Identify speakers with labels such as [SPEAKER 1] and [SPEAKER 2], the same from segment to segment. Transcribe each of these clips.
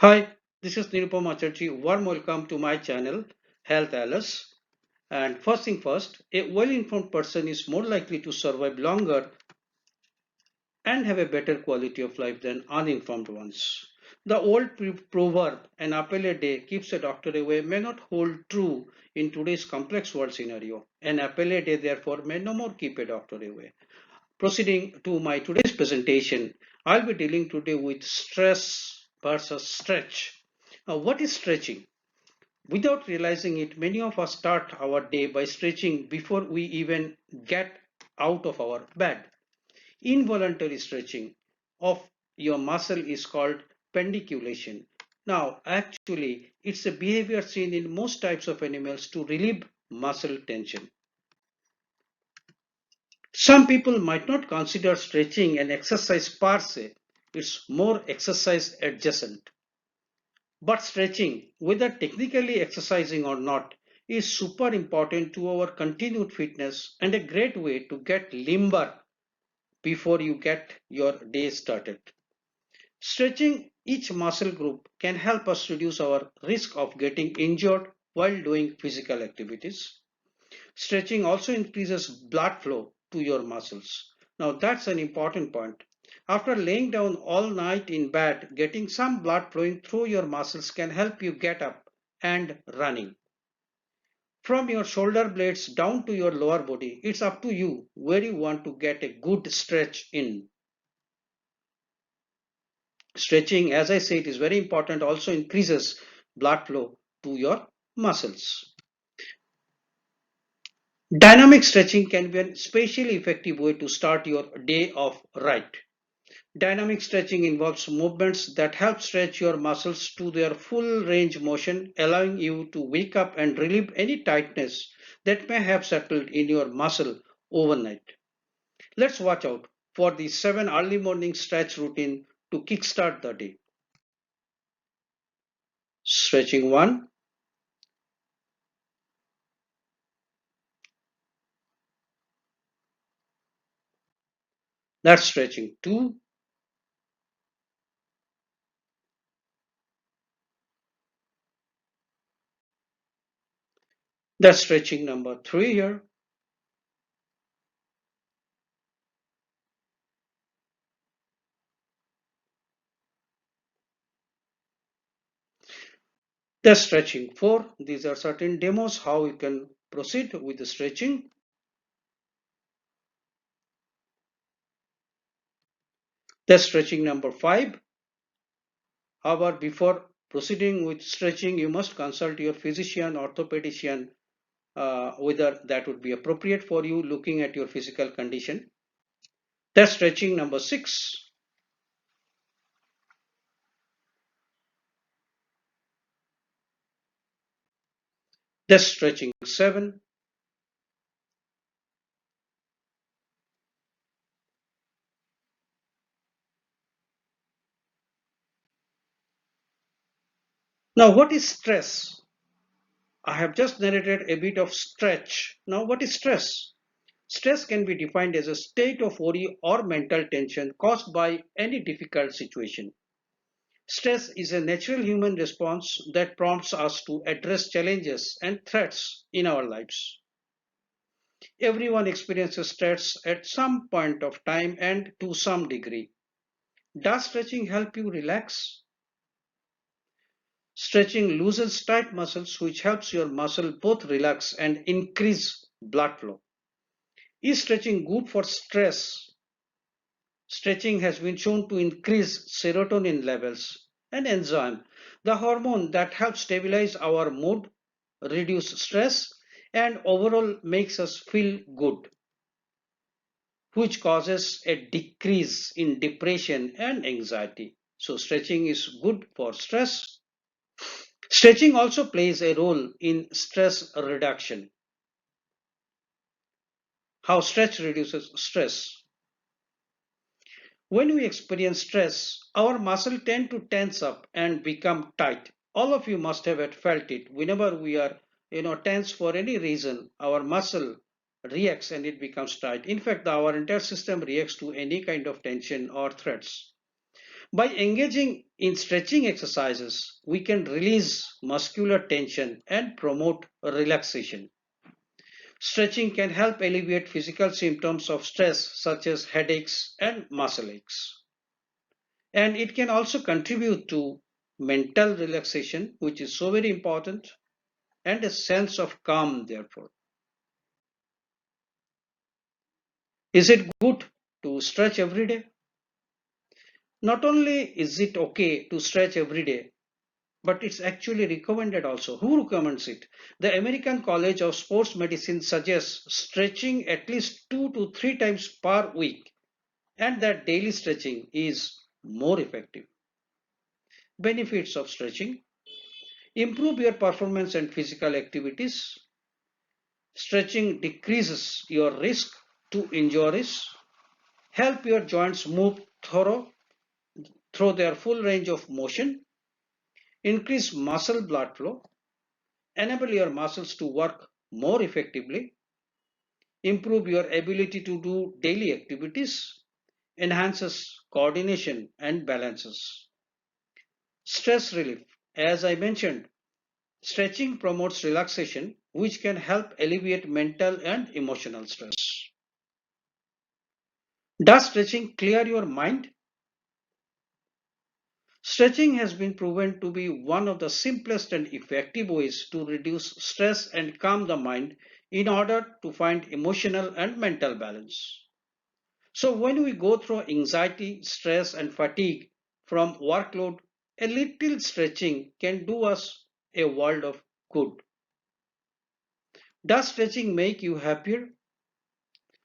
[SPEAKER 1] Hi, this is Nirupama Chatterjee. Warm welcome to my channel, Health Alice. And first thing first, a well-informed person is more likely to survive longer and have a better quality of life than uninformed ones. The old proverb, an apple a day keeps a doctor away, may not hold true in today's complex world scenario. An apple a day, therefore, may no more keep a doctor away. Proceeding to my today's presentation, I'll be dealing today with stress versus stretch. Now, what is stretching? Without realizing it, many of us start our day by stretching before we even get out of our bed. Involuntary stretching of your muscle is called pendiculation. Now, actually, it's a behavior seen in most types of animals to relieve muscle tension. Some people might not consider stretching an exercise per se, it's more exercise adjacent. But stretching, whether technically exercising or not, is super important to our continued fitness and a great way to get limber before you get your day started. Stretching each muscle group can help us reduce our risk of getting injured while doing physical activities. Stretching also increases blood flow to your muscles. Now that's an important point. After laying down all night in bed, getting some blood flowing through your muscles can help you get up and running. From your shoulder blades down to your lower body, it's up to you where you want to get a good stretch in. Stretching, as I said, is very important, also increases blood flow to your muscles. Dynamic stretching can be a especially effective way to start your day off right. Dynamic stretching involves movements that help stretch your muscles to their full range motion, allowing you to wake up and relieve any tightness that may have settled in your muscle overnight. Let's watch out for the 7 early morning stretch routine to kickstart the day. Stretching 1, that's stretching 2, that's stretching number 3 here, that's stretching 4. These are certain demos how you can proceed with the stretching. That's stretching number 5. However, before proceeding with stretching, you must consult your physician, orthopedician, whether that would be appropriate for you looking at your physical condition. That's stretching number 6. That's stretching 7. Now, what is stress? I have just narrated a bit of stretch. Now, what is stress? Stress can be defined as a state of worry or mental tension caused by any difficult situation. Stress is a natural human response that prompts us to address challenges and threats in our lives. Everyone experiences stress at some point of time and to some degree. Does stretching help you relax? Stretching loosens tight muscles, which helps your muscle both relax and increase blood flow. Is stretching good for stress? Stretching has been shown to increase serotonin levels, an enzyme, the hormone that helps stabilize our mood, reduce stress, and overall makes us feel good, which causes a decrease in depression and anxiety. So, stretching is good for stress. Stretching also plays a role in stress reduction. How stretch reduces stress? When we experience stress, our muscles tend to tense up and become tight. All of you must have felt it. Whenever we are, tense for any reason, our muscle reacts and it becomes tight. In fact, our entire system reacts to any kind of tension or threats. By engaging in stretching exercises, we can release muscular tension and promote relaxation. Stretching can help alleviate physical symptoms of stress such as headaches and muscle aches. And it can also contribute to mental relaxation, which is so very important, and a sense of calm, therefore. Is it good to stretch every day? Not only is it okay to stretch every day, but it's actually recommended also. Who recommends it? The American College of Sports Medicine suggests stretching at least 2 to 3 times per week, and that daily stretching is more effective. Benefits of stretching: improve your performance and physical activities. Stretching decreases your risk to injuries, help your joints move through their full range of motion, increase muscle blood flow, enable your muscles to work more effectively, improve your ability to do daily activities, enhances coordination and balances. Stress relief. As I mentioned, stretching promotes relaxation, which can help alleviate mental and emotional stress. Does stretching clear your mind? Stretching has been proven to be one of the simplest and effective ways to reduce stress and calm the mind in order to find emotional and mental balance. So, when we go through anxiety, stress, and fatigue from workload, a little stretching can do us a world of good. Does stretching make you happier?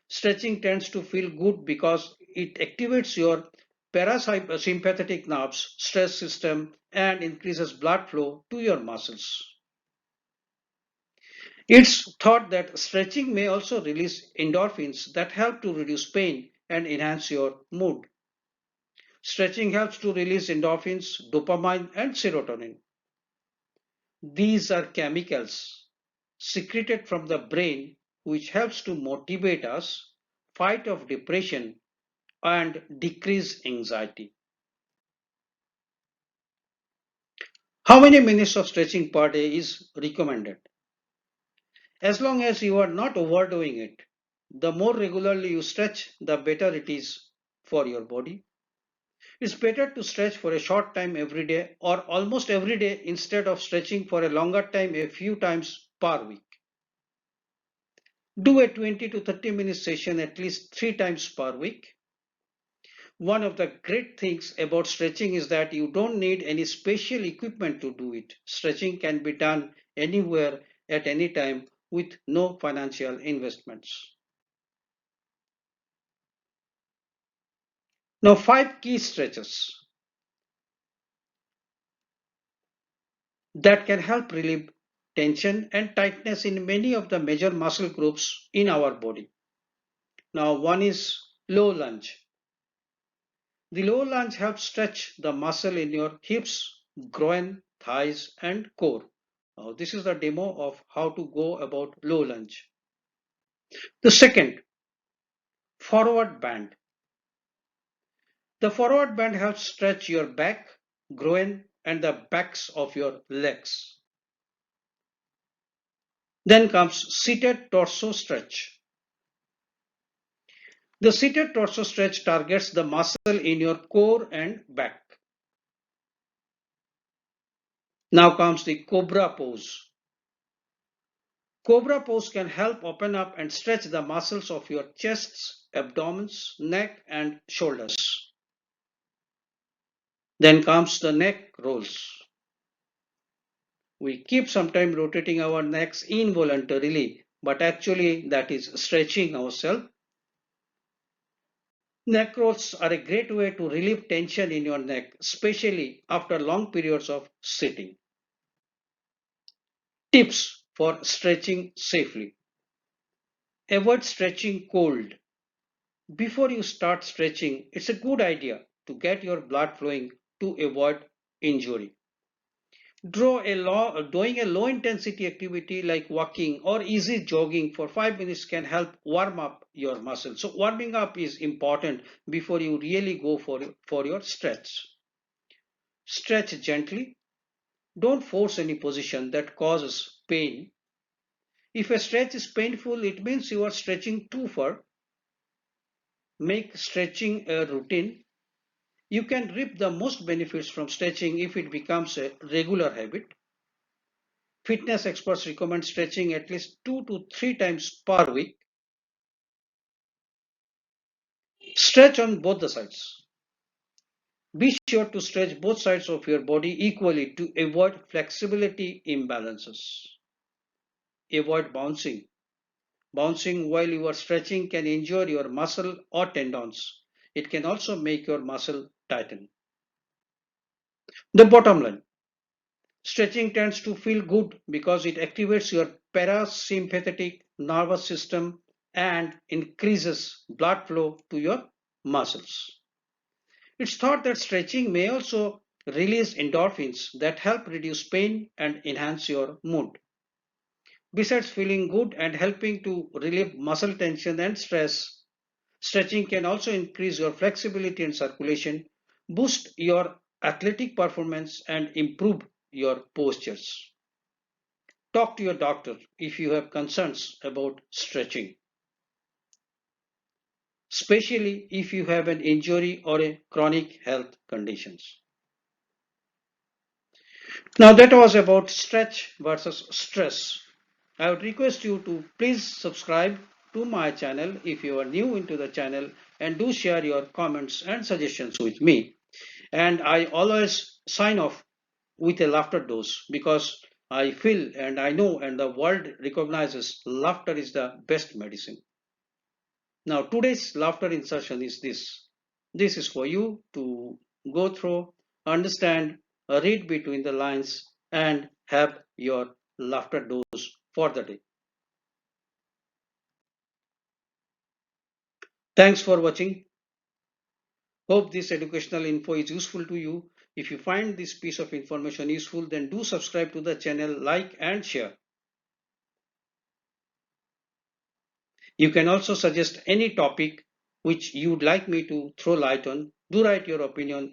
[SPEAKER 1] Stretching tends to feel good because it activates your parasympathetic nerves, stress system, and increases blood flow to your muscles. It's thought that stretching may also release endorphins that help to reduce pain and enhance your mood. Stretching helps to release endorphins, dopamine, and serotonin. These are chemicals secreted from the brain which helps to motivate us, fight off depression, and decrease anxiety. How many minutes of stretching per day is recommended? As long as you are not overdoing it, the more regularly you stretch, the better it is for your body. It's better to stretch for a short time every day or almost every day instead of stretching for a longer time a few times per week. Do a 20 to 30 minute session at least 3 times per week. One of the great things about stretching is that you don't need any special equipment to do it. Stretching can be done anywhere at any time with no financial investments. Now, 5 key stretches that can help relieve tension and tightness in many of the major muscle groups in our body. Now, one is low lunge. The low lunge helps stretch the muscle in your hips, groin, thighs, and core. Now, this is the demo of how to go about low lunge. The second, forward bend. The forward bend helps stretch your back, groin, and the backs of your legs. Then comes seated torso stretch. The seated torso stretch targets the muscle in your core and back. Now comes the cobra pose. Cobra pose can help open up and stretch the muscles of your chests, abdomens, neck, and shoulders. Then comes the neck rolls. We keep sometimes rotating our necks involuntarily, but actually that is stretching ourselves. Neck rolls are a great way to relieve tension in your neck, especially after long periods of sitting. Tips for stretching safely. Avoid stretching cold. Before you start stretching, it's a good idea to get your blood flowing to avoid injury. Doing a low intensity activity like walking or easy jogging for 5 minutes can help warm up your muscles. So warming up is important before you really go for your stretch. Stretch gently. Don't force any position that causes pain. If a stretch is painful, it means you are stretching too far. Make stretching a routine. You can reap the most benefits from stretching if it becomes a regular habit. Fitness experts recommend stretching at least 2 to 3 times per week. Stretch on both the sides. Be sure to stretch both sides of your body equally to avoid flexibility imbalances. Avoid bouncing. Bouncing while you are stretching can injure your muscle or tendons. It can also make your muscle tighten. The bottom line, stretching tends to feel good because it activates your parasympathetic nervous system and increases blood flow to your muscles. It's thought that stretching may also release endorphins that help reduce pain and enhance your mood. Besides feeling good and helping to relieve muscle tension and stress, stretching can also increase your flexibility and circulation, boost your athletic performance, and improve your postures. Talk to your doctor if you have concerns about stretching, especially if you have an injury or a chronic health conditions. Now that was about stretch versus stress. I would request you to please subscribe to my channel if you are new into the channel, and do share your comments and suggestions with me. And I always sign off with a laughter dose because I feel and I know and the world recognizes laughter is the best medicine. Now today's laughter insertion is this. This is for you to go through, understand, read between the lines, and have your laughter dose for the day. Thanks for watching. Hope this educational info is useful to you. If you find this piece of information useful, then do subscribe to the channel, like and share. You can also suggest any topic which you would like me to throw light on. Do write your opinion